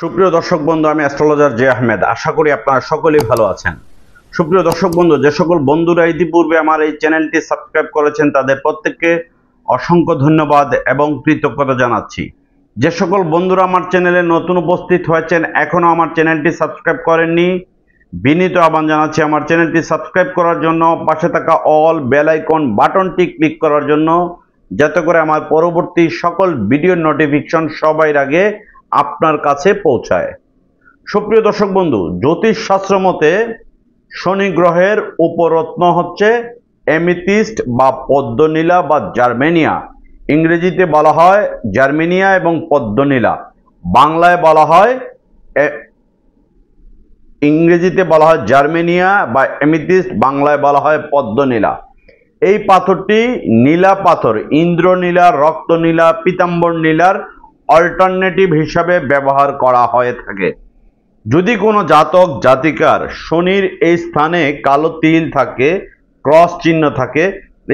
সুপ্রিয় দর্শক বন্ধু, আমি অ্যাস্ট্রোলজার জে আহমেদ। আশা করি আপনারা সকলেই ভালো আছেন। সুপ্রিয় দর্শক বন্ধু, যে সকল বন্ধুরা ইতিপূর্বে আমার এই চ্যানেলটি সাবস্ক্রাইব করেছেন তাদের প্রত্যেককে অসংখ্য ধন্যবাদ এবং কৃতজ্ঞতা জানাচ্ছি। যে সকল বন্ধুরা আমার চ্যানেলে নতুন উপস্থিত হয়েছেন, এখনো আমার চ্যানেলটি সাবস্ক্রাইব করেননি, বিনীত আহ্বান জানাচ্ছি আমার চ্যানেলটি সাবস্ক্রাইব করার জন্য, পাশে থাকা অল বেল আইকন বাটনটি ক্লিক করার জন্য, যাতে করে আমার পরবর্তী সকল ভিডিওর নোটিফিকেশন সবার আগে আপনার কাছে পৌঁছায়। সুপ্রিয় দর্শক বন্ধু, জ্যোতিষ শাস্ত্র মতে শনি গ্রহের উপরত্ন হচ্ছে এমিথিস্ট বা পদ্মনীলা বা জার্মেনিয়া। ইংরেজিতে বলা হয় জার্মেনিয়া এবং পদ্মনীলা, বাংলায় বলা হয় ইংরেজিতে বলা হয় জার্মেনিয়া বা এমিথিস্ট, বাংলায় বলা হয় পদ্মনীলা। এই পাথরটি নীলা পাথর, ইন্দ্রনীলা, রক্তনীলা, পীতাম্বর নীলার অল্টারনেটিভ হিসাবে ব্যবহার করা হয়ে থাকে। যদি কোনো জাতক জাতিকার শনির এই স্থানে কালো তিল থাকে, ক্রস চিহ্ন থাকে,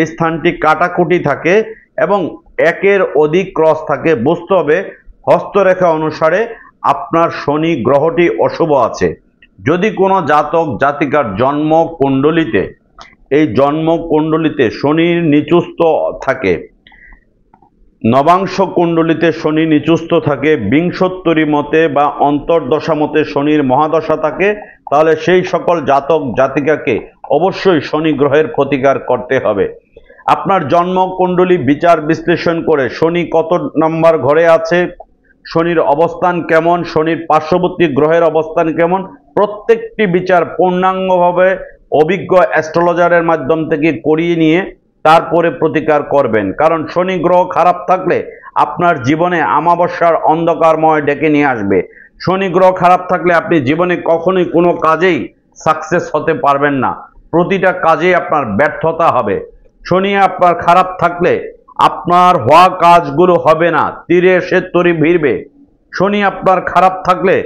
এই স্থানটি কাটাকুটি থাকে এবং একের অধিক ক্রস থাকে, বুঝতে হবে হস্তরেখা অনুসারে আপনার শনি গ্রহটি অশুভ আছে। যদি কোনো জাতক জাতিকার জন্ম কুণ্ডলিতে, এই জন্ম কুণ্ডলিতে শনির নিচুস্থ থাকে, নবাংশ কুণ্ডলিতে শনি নিচুস্থ থাকে, বিংশোত্তরী মতে বা অন্তর্দশা মতে শনির মহাদশা থাকে, তাহলে সেই সকল জাতক জাতিকাকে অবশ্যই শনি গ্রহের প্রতিকার করতে হবে। আপনার জন্ম কুণ্ডলী বিচার বিশ্লেষণ করে শনি কত নম্বর ঘরে আছে, শনির অবস্থান কেমন, শনির পার্শ্ববর্তী গ্রহের অবস্থান কেমন, প্রত্যেকটি বিচার পূর্ণাঙ্গভাবে অভিজ্ঞ অ্যাস্ট্রোলজারের মাধ্যম থেকে করিয়ে নিয়ে তারপরে প্রতিকার করবেন। কারণ শনি গ্রহ খারাপ থাকলে আপনার জীবনে আমাবস্যার অন্ধকারময় ডেকে নিয়ে আসবে। শনি গ্রহ খারাপ থাকলে আপনি জীবনে কখনোই কোনো কাজেই সাকসেস হতে পারবেন না, প্রতিটা কাজেই আপনার ব্যর্থতা হবে। শনি আপনার খারাপ থাকলে আপনার হওয়া কাজগুলো হবে না, তীরে এসে তরি ভিড়বে। শনি আপনার খারাপ থাকলে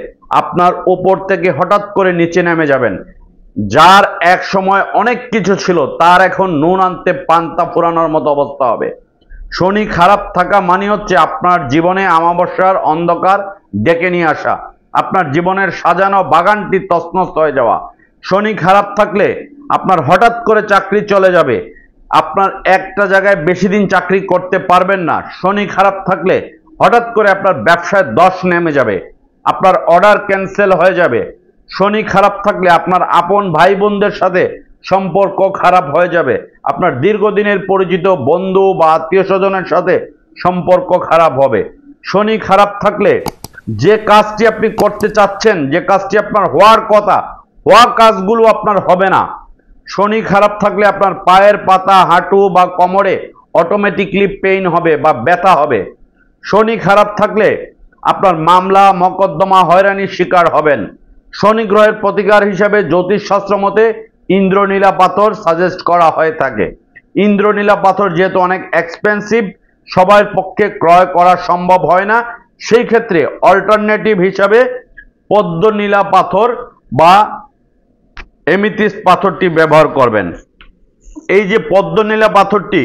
আপনার উপর থেকে হঠাৎ করে নিচে নেমে যাবেন। যার এক সময় অনেক কিছু ছিল তার এখন নুন আনতে পান্তা ফুরানোর মতো অবস্থা হবে। শনি খারাপ থাকা মানে হচ্ছে আপনার জীবনে আমাবস্যার অন্ধকার ডেকে নিয়ে আসা, আপনার জীবনের সাজানো বাগানটি তছনছ হয়ে যাওয়া। শনি খারাপ থাকলে আপনার হঠাৎ করে চাকরি চলে যাবে, আপনার একটা জায়গায় বেশি দিন চাকরি করতে পারবেন না। শনি খারাপ থাকলে হঠাৎ করে আপনার ব্যবসায় ধস নেমে যাবে, আপনার অর্ডার ক্যান্সেল হয়ে যাবে। শনি খারাপ থাকলে আপনার আপন ভাই বোনদের সাথে সম্পর্ক খারাপ হয়ে যাবে, আপনার দীর্ঘদিনের পরিচিত বন্ধু বা আত্মীয় স্বজনের সাথে সম্পর্ক খারাপ হবে। শনি খারাপ থাকলে যে কাজটি আপনি করতে চাচ্ছেন, যে কাজটি আপনার হওয়ার কথা, হওয়া কাজগুলো আপনার হবে না। শনি খারাপ থাকলে আপনার পায়ের পাতা, হাঁটু বা কোমরে অটোমেটিকলি পেইন হবে বা ব্যথা হবে। শনি খারাপ থাকলে আপনার মামলা মকদ্দমা হয়রানির শিকার হবেন। শনি গ্রহের প্রতিকার হিসাবে জ্যোতিষ শাস্ত্র মতে ইন্দ্রনীলা পাথর সাজেস্ট করা হয়ে থাকে। ইন্দ্রনীলা পাথর যেহেতু অনেক এক্সপেন্সিভ, সবার পক্ষে ক্রয় করা সম্ভব হয় না, সেই ক্ষেত্রে অল্টারনেটিভ হিসাবে পদ্মনীলা পাথর বা এমিথিস্ট পাথরটি ব্যবহার করবেন। এই যে পদ্মনীলা পাথরটি,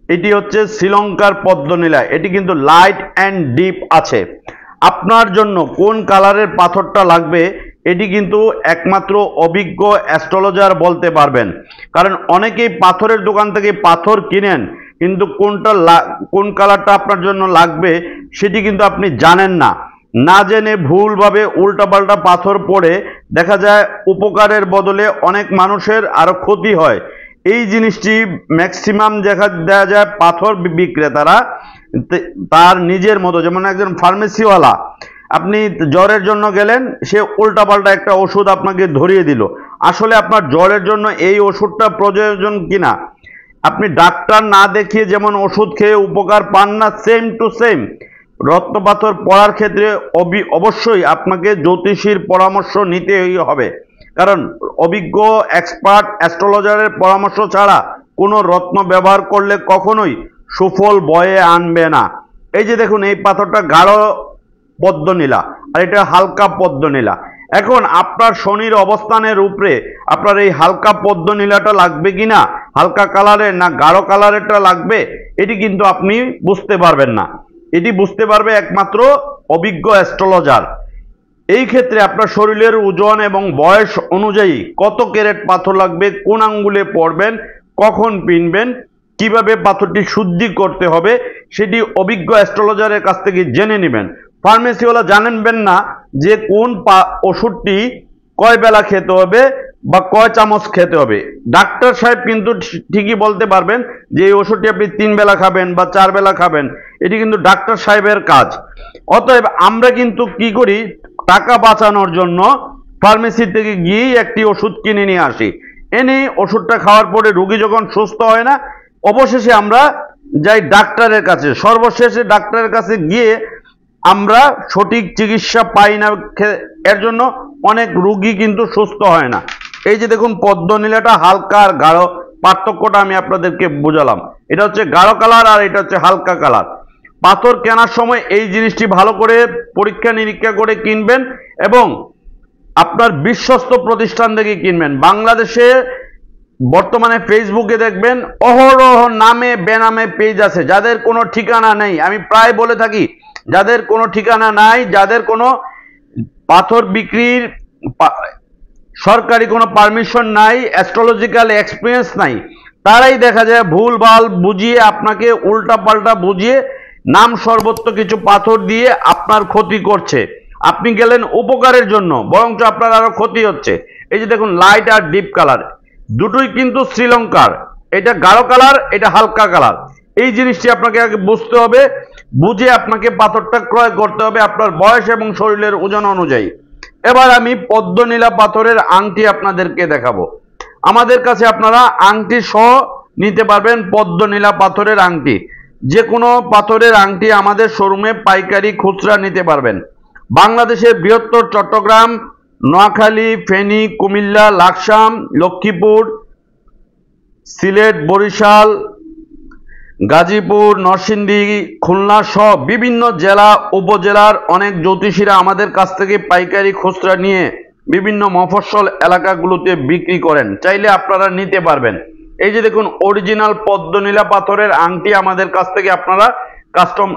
এটি হচ্ছে শ্রীলঙ্কার পদ্মনীলা, এটি কিন্তু লাইট অ্যান্ড ডিপ আছে। আপনার জন্য কোন কালারের পাথরটা লাগবে এটি কিন্তু একমাত্র অভিজ্ঞ অ্যাস্ট্রোলজার বলতে পারবেন। কারণ অনেকেই পাথরের দোকান থেকে পাথর কিনেন, কিন্তু কোন কালারটা আপনার জন্য লাগবে সেটি কিন্তু আপনি জানেন না। না জেনে ভুলভাবে উল্টাপাল্টা পাথর পড়ে দেখা যায় উপকারের বদলে অনেক মানুষের আরো ক্ষতি হয়। এই জিনিসটি ম্যাক্সিমাম দেখা যায় পাথর বিক্রেতারা তার নিজের মতো, যেমন একজন ফার্মেসিওয়ালা, আপনি জ্বরের জন্য গেলেন, সে উল্টাপাল্টা একটা ওষুধ আপনাকে ধরিয়ে দিল, আসলে আপনার জ্বরের জন্য এই ওষুধটা প্রয়োজন কিনা আপনি ডাক্তার না দেখিয়ে যেমন ওষুধ খেয়ে উপকার পান না, সেম টু সেম রত্নপাথর পড়ার ক্ষেত্রে অবশ্যই আপনাকে জ্যোতিষীর পরামর্শ নিতেই হবে। কারণ অভিজ্ঞ এক্সপার্ট অ্যাস্ট্রোলজারের পরামর্শ ছাড়া কোনো রত্ন ব্যবহার করলে কখনোই সুফল বয়ে আনবে না। এই যে দেখুন, এই পাথরটা গাঢ় পদ্মনীলা আর এটা হালকা পদ্মনীলা। এখন আপনার শনির অবস্থানের উপরে আপনার এই হালকা পদ্মনীলাটা লাগবে কিনা, হালকা কালারের না গাঢ় কালারেরটা লাগবে, এটি কিন্তু আপনি বুঝতে পারবেন না। এটি বুঝতে পারবে একমাত্র অভিজ্ঞ অ্যাস্ট্রোলজার। এই ক্ষেত্রে আপনার শরীরের ওজন এবং বয়স অনুযায়ী কত ক্যারেট পাথর লাগবে, কোন আঙ্গুলে পড়বেন, কখন পিনবেন, কিভাবে পাথরটি শুদ্ধি করতে হবে সেটি অভিজ্ঞ অ্যাস্ট্রোলজারের কাছ থেকে জেনে নেবেন। ফার্মেসিওয়ালা জানেনবেন না যে কোন ওষুধটি কয় বেলা খেতে হবে বা কয় চামচ খেতে হবে। ডাক্তার সাহেব কিন্তু ঠিকই বলতে পারবেন যে এই ওষুধটি আপনি 3 বেলা খাবেন বা 4 বেলা খাবেন, এটি কিন্তু ডাক্তার সাহেবের কাজ। অতএব আমরা কিন্তু কি করি, টাকা বাঁচানোর জন্য ফার্মেসি থেকে গিয়ে একটি ওষুধ কিনে নিয়ে আসি, এনে ওষুধটা খাওয়ার পরে রোগী যখন সুস্থ হয় না, অবশেষে আমরা যাই ডাক্তারের কাছে। সর্বশেষে ডাক্তারের কাছে গিয়ে আমরা সঠিক চিকিৎসা পাই না, এর জন্য অনেক রোগী কিন্তু সুস্থ হয় না। এই যে দেখুন পদ্মনীলাটা হালকা আর গাঢ়, পার্থক্যটা আমি আপনাদেরকে বোঝালাম। এটা হচ্ছে গাঢ় কালার আর এটা হচ্ছে হালকা কালার। পাথর কেনার সময় এই জিনিসটি ভালো করে পরীক্ষা নিরীক্ষা করে কিনবেন এবং আপনার বিশ্বস্ত প্রতিষ্ঠান থেকে কিনবেন। বাংলাদেশে বর্তমানে ফেসবুকে দেখবেন অহরহ নামে বেনামে পেজ আছে যাদের কোনো ঠিকানা নেই। আমি প্রায় বলে থাকি যাদের কোনো ঠিকানা নাই, যাদের কোনো পাথর বিক্রির সরকারি কোনো পারমিশন নাই, অ্যাস্ট্রোলজিক্যাল এক্সপিরিয়েন্স নাই, তারাই দেখা যায় ভুলভাল বুঝিয়ে আপনাকে উল্টা পাল্টা বুঝিয়ে নাম সর্বত্র কিছু পাথর দিয়ে আপনার ক্ষতি করছে। আপনি গেলেন উপকারের জন্য, বরঞ্চ আপনার আরো ক্ষতি হচ্ছে। এই যে দেখুন লাইট আর ডিপ কালার দুটোই কিন্তু শ্রীলঙ্কার, এটা গাঢ় কালার, এটা হালকা কালার। এই জিনিসটি আপনাকে আগে বুঝতে হবে, বুঝে আপনাকে পাথরটা ক্রয় করতে হবে আপনার বয়স এবং শরীরের ওজন অনুযায়ী। এবার আমি পদ্মনীলা পাথরের আংটি আপনাদেরকে দেখাবো। আমাদের কাছে আপনারা আংটি সহ নিতে পারবেন পদ্মনীলা পাথরের আংটি। যে কোনো পাথরের আংটি আমাদের শোরুমে পাইকারি খুচরা নিতে পারবেন। বাংলাদেশের বৃহত্তর চট্টগ্রাম, নোয়াখালী, ফেনী, কুমিল্লা, লাকসাম, লক্ষ্মীপুর, সিলেট, বরিশাল, গাজীপুর, নরসিংদী, খুলনা সহ বিভিন্ন জেলা উপজেলার অনেক জ্যোতিষীরা আমাদের কাছ থেকে পাইকারি খুচরা নিয়ে বিভিন্ন মফস্বল এলাকাগুলোতে বিক্রি করেন। চাইলে আপনারা নিতে পারবেন। এই যে দেখুন অরিজিনাল পদ্মনীলা পাথরের আংটি আমাদের কাছ থেকে আপনারা কাস্টম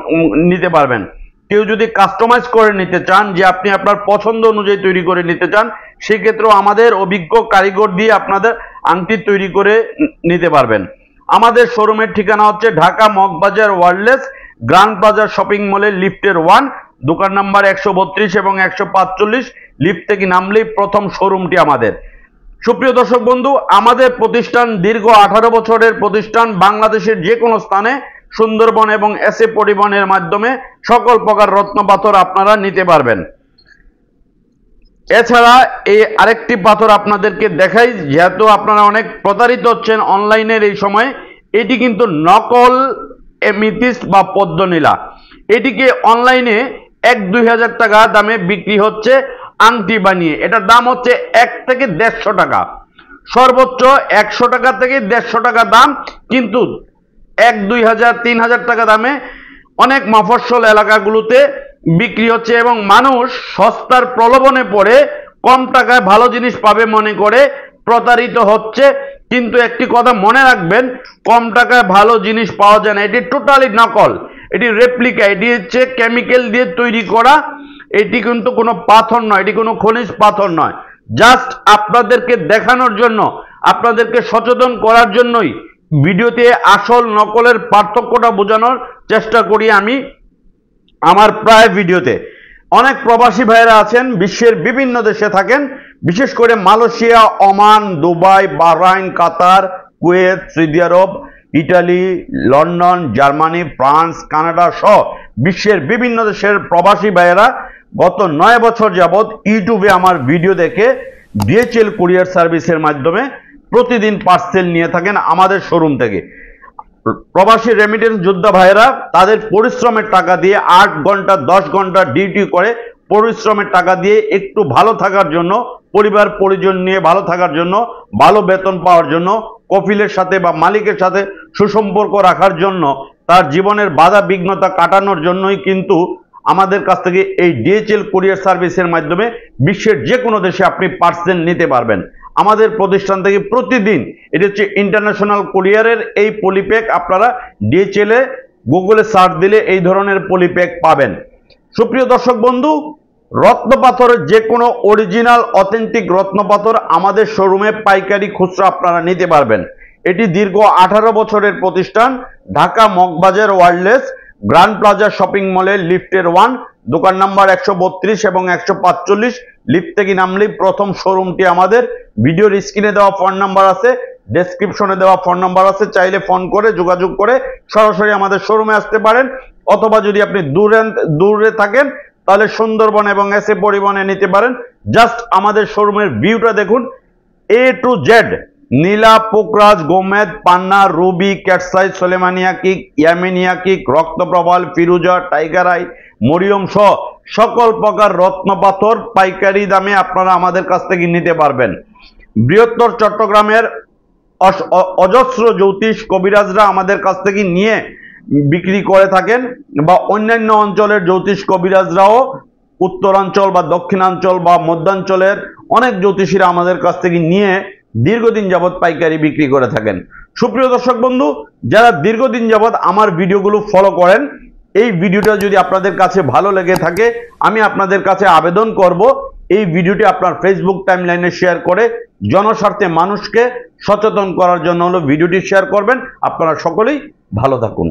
নিতে পারবেন। কেউ যদি কাস্টমাইজ করে নিতে চান, যে আপনি আপনার পছন্দ অনুযায়ী তৈরি করে নিতে চান, সেক্ষেত্রেও আমাদের অভিজ্ঞ কারিগর দিয়ে আপনাদের আংটি তৈরি করে নিতে পারবেন। আমাদের শোরুমের ঠিকানা হচ্ছে Dhaka Moghbazar wireless grand plaza shopping মলের লিফটের 1, দোকান নাম্বার 132 এবং 145। লিফট থেকে নামলেই প্রথম শোরুমটি আমাদের। সুপ্রিয় দর্শক বন্ধু, আমাদের প্রতিষ্ঠান দীর্ঘ 18 বছরের প্রতিষ্ঠান। বাংলাদেশের যে কোনো স্থানে সুন্দরবন এবং এসএ পরিবহনের মাধ্যমে সকল প্রকার রত্ন পাথর আপনারা নিতে পারবেন। এছাড়া এই আরেকটি পাথর আপনাদেরকে দেখাই, যেহেতু আপনারা অনেক প্রতারিত হচ্ছেন অনলাইনের এই সময়। এটি কিন্তু নকল এমিথিস্ট বা পদ্মনীলা। এটিকে অনলাইনে 1-2 হাজার টাকা দামে বিক্রি হচ্ছে আংটি বানিয়ে। এটার দাম হচ্ছে 1 থেকে 150 টাকা, সর্বোচ্চ 100 টাকা থেকে 150 টাকা দাম। কিন্তু 1-2 হাজার 3 হাজার টাকা দামে অনেক মফস্বল এলাকাগুলোতে বিক্রি হচ্ছে এবং মানুষ সস্তার প্রলোভনে পড়ে কম টাকায় ভালো জিনিস পাবে মনে করে প্রতারিত হচ্ছে। কিন্তু একটি কথা মনে রাখবেন, কম টাকায় ভালো জিনিস পাওয়া যায় না। এটি টোটালি নকল, এটি রেপ্লিকা, এটি হচ্ছে কেমিক্যাল দিয়ে তৈরি করা। এটি কিন্তু কোনো পাথর নয়, এটি কোনো খনিজ পাথর নয়। জাস্ট আপনাদেরকে দেখানোর জন্য, আপনাদেরকে সচেতন করার জন্যই ভিডিওতে আসল নকলের পার্থক্যটা বোঝানোর চেষ্টা করি আমি আমার প্রায় ভিডিওতে। অনেক প্রবাসী ভাইয়েরা আছেন, বিশ্বের বিভিন্ন দেশে থাকেন, বিশেষ করে Malaysia, Oman, Dubai, Bahrain, Qatar, Kuwait, Saudi Arab, Italy, London, Germany, France, Canada সহ বিশ্বের বিভিন্ন দেশের প্রবাসী ভাইয়েরা গত 9 বছর যাবৎ ইউটিউবে আমার ভিডিও দেখে ডিএচএল কুরিয়ার সার্ভিসের মাধ্যমে প্রতিদিন পার্সেল নিয়ে থাকেন আমাদের শোরুম থেকে। প্রবাসী রেমিটেন্স যোদ্ধা ভাইয়েরা তাদের পরিশ্রমের টাকা দিয়ে 8 ঘন্টা 10 ঘন্টা ডিউটি করে পরিশ্রমের টাকা দিয়ে একটু ভালো থাকার জন্য, পরিবার পরিজন নিয়ে ভালো থাকার জন্য, ভালো বেতন পাওয়ার জন্য, কফিলের সাথে বা মালিকের সাথে সুসম্পর্ক রাখার জন্য, তার জীবনের বাধা বিঘ্নতা কাটানোর জন্যই কিন্তু আমাদের কাছ থেকে এই ডিএচএল কুরিয়ার সার্ভিসের মাধ্যমে বিশ্বের যে কোনো দেশে আপনি পার্সেল নিতে পারবেন। আমাদের প্রতিষ্ঠান থেকে প্রতিদিন, এটি হচ্ছে ইন্টারন্যাশনাল কুরিয়ারের এই পলিপ্যাক, আপনারা ডিএচএল এ গুগলে সার্চ দিলে এই ধরনের পলিপ্যাক পাবেন। সুপ্রিয় দর্শক বন্ধু, রত্নপাথরের যে কোনো অরিজিনাল অথেন্টিক রত্নপাথর আমাদের শোরুমে পাইকারি খুচরা আপনারা নিতে পারবেন। এটি দীর্ঘ 18 বছরের প্রতিষ্ঠান, Dhaka Moghbazar ওয়ার্ল্ডলেস grand plaza shopping মলের লিফটের 1, দোকান নাম্বার 132 এবং 145। লিফট থেকে নামলেই প্রথম শোরুমটি আমাদের। ভিডিওর স্ক্রিনে দেওয়া ফোন নাম্বার আছে, ডেসক্রিপশনে দেওয়া ফোন নাম্বার আছে, চাইলে ফোন করে যোগাযোগ করে সরাসরি আমাদের শোরুমে আসতে পারেন। অথবা যদি আপনি দূরে থাকেন তাহলে সুন্দরবন এবং এসএ পরিবহনে নিতে পারেন। জাস্ট আমাদের শোরুমের ভিউটা দেখুন, A to Z, নীলা, পোকরাজ, গোমেদ, পান্না, রুবি, ক্যাটসাই, সোলেমানিয়া কিক, ইয়ামিনিয়া কিক, রক্তপ্রবাল, ফিরুজা, টাইগার আই, মরিয়ম সহ সকল প্রকার রত্নপাথর পাইকারি দামে আপনারা আমাদের কাছ থেকে নিতে পারবেন। বৃহত্তর চট্টগ্রামের অজস্র জ্যোতিষ কবিরাজরা আমাদের কাছ থেকে নিয়ে বিক্রি করে থাকেন, বা অন্যান্য অঞ্চলের জ্যোতিষ কবিরাজরাও উত্তরাঞ্চল বা দক্ষিণাঞ্চল বা মধ্যাঞ্চলের অনেক জ্যোতিষীরা আমাদের কাছ থেকে নিয়ে দীর্ঘদিন যাবৎ পাইকারি বিক্রি করে থাকেন। সুপ্রিয় দর্শক বন্ধু, যারা দীর্ঘদিন যাবৎ আমার ভিডিওগুলো ফলো করেন, এই ভিডিওটা যদি আপনাদের কাছে ভালো লেগে থাকে, আমি আপনাদের কাছে আবেদন করব এই ভিডিওটি আপনার ফেসবুক টাইমলাইনে শেয়ার করে জনস্বার্থে মানুষকে সচেতন করার জন্য ভিডিওটি শেয়ার করবেন। আপনারা সকলেই ভালো থাকুন।